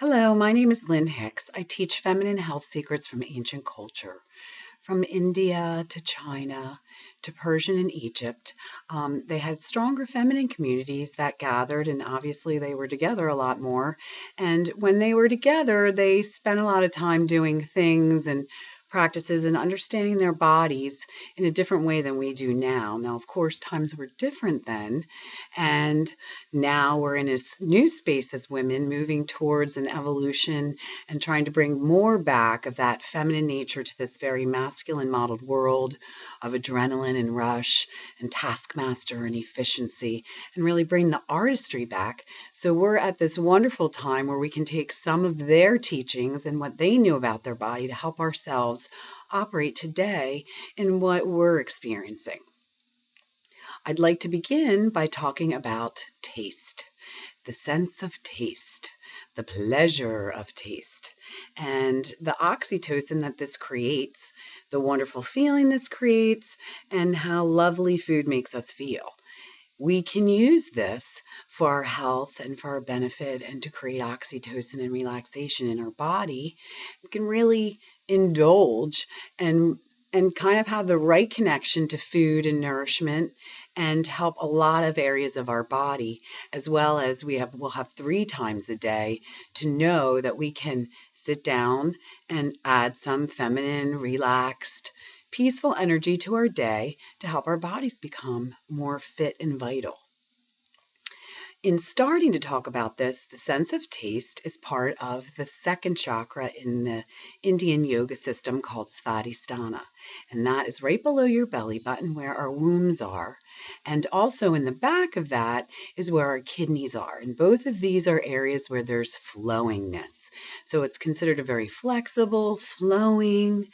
Hello, my name is Lynn Hicks. I teach feminine health secrets from ancient culture, from India to China to Persian and Egypt. They had stronger feminine communities that gathered, and obviously they were together a lot more. And when they were together, they spent a lot of time doing things and practices and understanding their bodies in a different way than we do now. Now, of course, times were different then, and now we're in a new space as women, moving towards an evolution and trying to bring more back of that feminine nature to this very masculine modeled world of adrenaline and rush and taskmaster and efficiency, and really bring the artistry back. So we're at this wonderful time where we can take some of their teachings and what they knew about their body to help ourselves operate today in what we're experiencing. I'd like to begin by talking about taste, the sense of taste, the pleasure of taste, and the oxytocin that this creates, the wonderful feeling this creates, and how lovely food makes us feel. We can use this for our health and for our benefit and to create oxytocin and relaxation in our body. We can really indulge and kind of have the right connection to food and nourishment and help a lot of areas of our body, as well as we'll have 3 times a day to know that we can sit down and add some feminine, relaxed, peaceful energy to our day to help our bodies become more fit and vital. In starting to talk about this, the sense of taste is part of the second chakra in the Indian yoga system called Svadhisthana. And that is right below your belly button where our wombs are. And also in the back of that is where our kidneys are. And both of these are areas where there's flowingness. So it's considered a very flexible, flowing,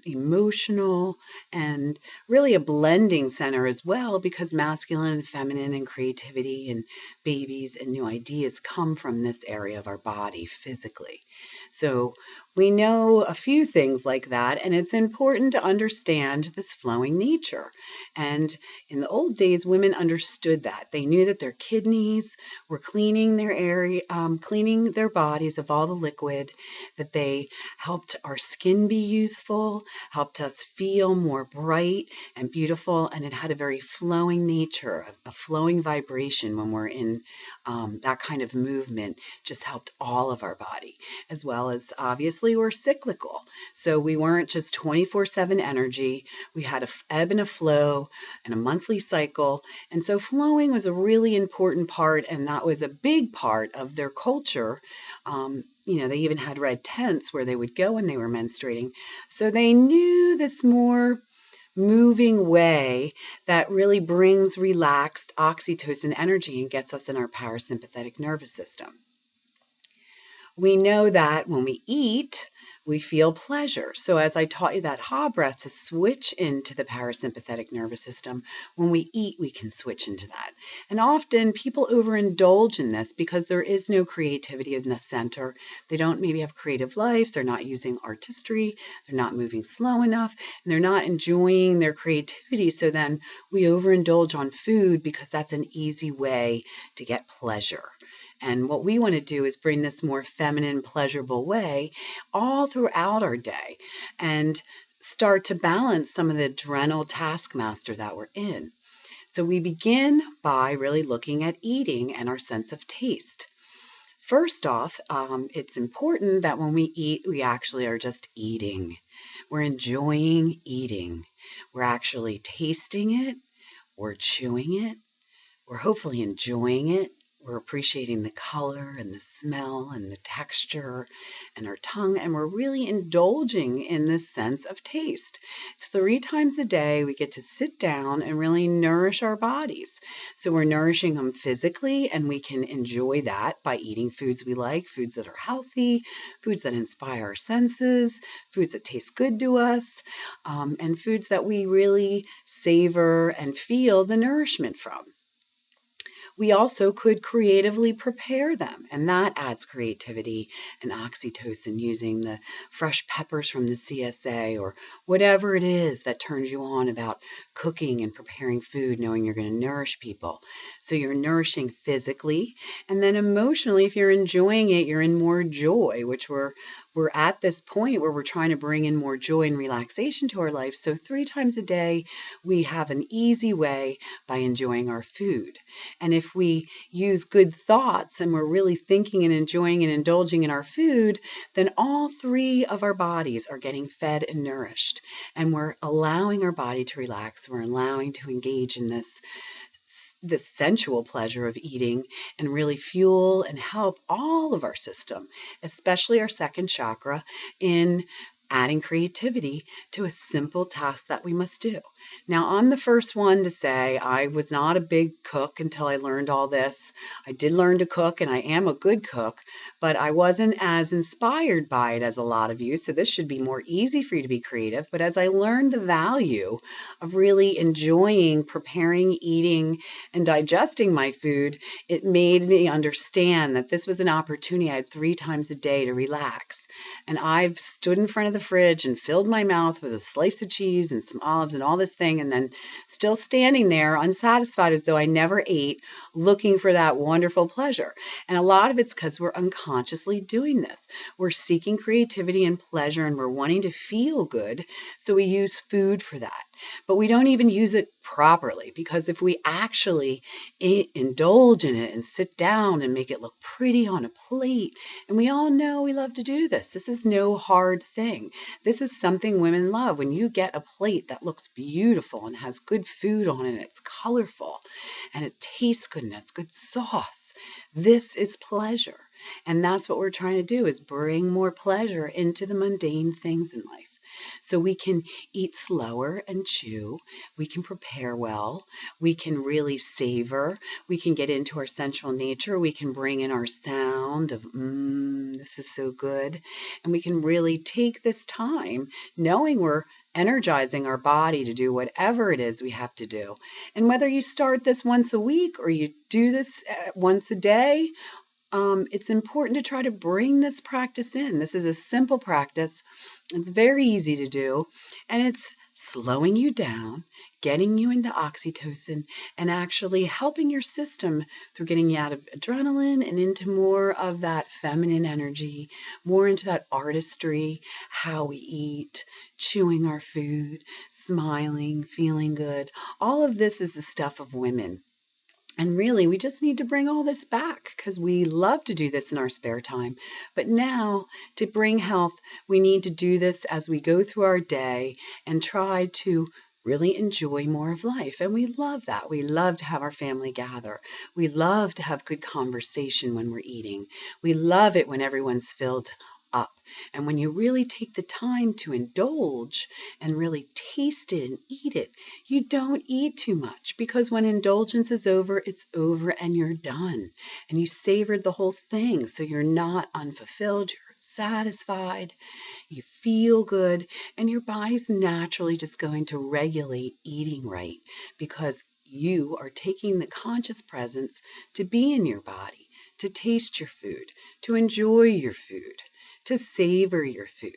emotional, and really a blending center as well, because masculine and feminine and creativity and babies and new ideas come from this area of our body physically. So we know a few things like that, and it's important to understand this flowing nature. And in the old days, women understood that. They knew that their kidneys were cleaning their area, cleaning their bodies of all the liquid, that they helped our skin be youthful, helped us feel more bright and beautiful, and it had a very flowing nature, a flowing vibration when we're in that kind of movement, just helped all of our body, as well as obviously we're cyclical. So we weren't just 24/7 energy. We had a ebb and a flow and a monthly cycle. And so flowing was a really important part, and that was a big part of their culture. They even had red tents where they would go when they were menstruating. So they knew this more moving way that really brings relaxed oxytocin energy and gets us in our parasympathetic nervous system. We know that when we eat, we feel pleasure. So as I taught you that ha breath to switch into the parasympathetic nervous system, when we eat, we can switch into that. And often people overindulge in this because there is no creativity in the center. They don't maybe have creative life. They're not using artistry. They're not moving slow enough, and they're not enjoying their creativity. So then we overindulge on food because that's an easy way to get pleasure. And what we want to do is bring this more feminine, pleasurable way all throughout our day and start to balance some of the adrenal taskmaster that we're in. So we begin by really looking at eating and our sense of taste. First off, it's important that when we eat, we actually are just eating. We're enjoying eating. We're actually tasting it. We're chewing it. We're hopefully enjoying it. We're appreciating the color and the smell and the texture and our tongue, and we're really indulging in this sense of taste. It's 3 times a day we get to sit down and really nourish our bodies. So we're nourishing them physically, and we can enjoy that by eating foods we like, foods that are healthy, foods that inspire our senses, foods that taste good to us, and foods that we really savor and feel the nourishment from. we also could creatively prepare them, and that adds creativity and oxytocin using the fresh peppers from the CSA or whatever it is that turns you on about cooking and preparing food, knowing you're going to nourish people. So you're nourishing physically, and then emotionally, if you're enjoying it, you're in more joy, which we're at this point where we're trying to bring in more joy and relaxation to our life. So 3 times a day, we have an easy way by enjoying our food. And if we use good thoughts and we're really thinking and enjoying and indulging in our food, then all 3 of our bodies are getting fed and nourished. And we're allowing our body to relax. We're allowing to engage in this sensual pleasure of eating and really fuel and help all of our system, especially our second chakra, in adding creativity to a simple task that we must do. Now, I'm the first one to say I was not a big cook until I learned all this. I did learn to cook, and I am a good cook, but I wasn't as inspired by it as a lot of you, so this should be more easy for you to be creative. But as I learned the value of really enjoying preparing, eating, and digesting my food, it made me understand that this was an opportunity I had 3 times a day to relax. And I've stood in front of the fridge and filled my mouth with a slice of cheese and some olives and all this thing, and then still standing there unsatisfied as though I never ate, looking for that wonderful pleasure. And a lot of it's because we're unconsciously doing this. We're seeking creativity and pleasure, and we're wanting to feel good, so we use food for that. But we don't even use it properly, because if we actually indulge in it and sit down and make it look pretty on a plate, and we all know we love to do this. This is no hard thing. This is something women love. When you get a plate that looks beautiful and has good food on it, and it's colorful, and it tastes good, and it's good sauce, this is pleasure. And that's what we're trying to do, is bring more pleasure into the mundane things in life. So we can eat slower and chew. We can prepare well. We can really savor. We can get into our sensual nature. We can bring in our sound of, this is so good. And we can really take this time knowing we're energizing our body to do whatever it is we have to do. And whether you start this once a week or you do this once a day, it's important to try to bring this practice in. This is a simple practice. It's very easy to do, and it's slowing you down, getting you into oxytocin, and actually helping your system through getting you out of adrenaline and into more of that feminine energy, more into that artistry, how we eat, chewing our food, smiling, feeling good. All of this is the stuff of women. And really, we just need to bring all this back, because we love to do this in our spare time. But now, to bring health, we need to do this as we go through our day and try to really enjoy more of life. And we love that. We love to have our family gather. We love to have good conversation when we're eating. We love it when everyone's filled up. And when you really take the time to indulge and really taste it and eat it, you don't eat too much, because when indulgence is over, it's over and you're done. And you savored the whole thing, so you're not unfulfilled, you're satisfied, you feel good, and your body's naturally just going to regulate eating right, because you are taking the conscious presence to be in your body, to taste your food, to enjoy your food, to savor your food.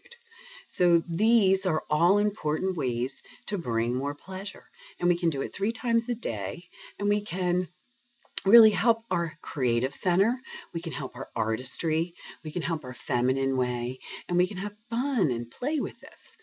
So these are all important ways to bring more pleasure. And we can do it 3 times a day, and we can really help our creative center. We can help our artistry. We can help our feminine way, and we can have fun and play with this.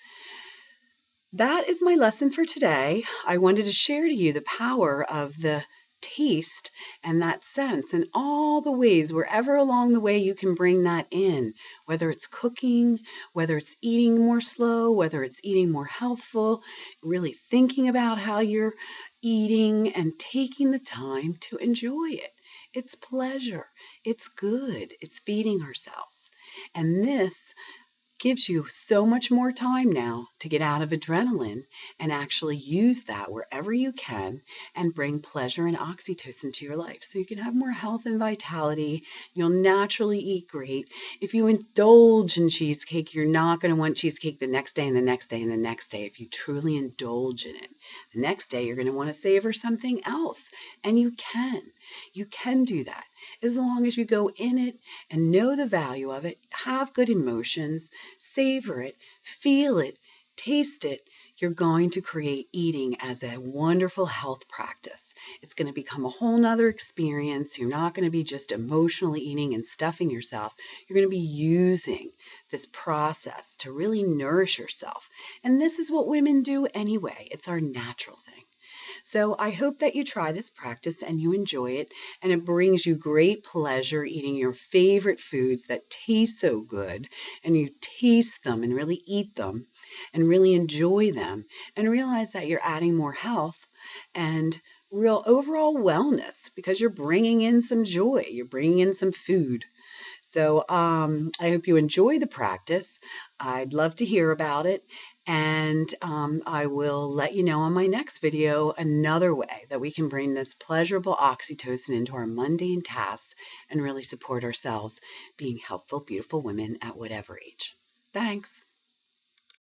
That is my lesson for today. I wanted to share to you the power of the taste and that sense, and all the ways, wherever along the way you can bring that in, whether it's cooking, whether it's eating more slow, whether it's eating more healthful, really thinking about how you're eating and taking the time to enjoy it. It's pleasure. It's good. It's feeding ourselves. And this gives you so much more time now to get out of adrenaline and actually use that wherever you can and bring pleasure and oxytocin to your life, so you can have more health and vitality. You'll naturally eat great. If you indulge in cheesecake, you're not going to want cheesecake the next day and the next day and the next day. If you truly indulge in it, the next day you're going to want to savor something else, and you can. You can do that as long as you go in it and know the value of it, have good emotions, savor it, feel it, taste it. You're going to create eating as a wonderful health practice. It's going to become a whole nother experience. You're not going to be just emotionally eating and stuffing yourself. You're going to be using this process to really nourish yourself. And this is what women do anyway. It's our natural thing. So I hope that you try this practice and you enjoy it, and it brings you great pleasure eating your favorite foods that taste so good, and you taste them and really eat them and really enjoy them and realize that you're adding more health and real overall wellness because you're bringing in some joy, you're bringing in some food. So I hope you enjoy the practice. I'd love to hear about it. And I will let you know on my next video another way that we can bring this pleasurable oxytocin into our mundane tasks and really support ourselves being healthful, beautiful women at whatever age. Thanks.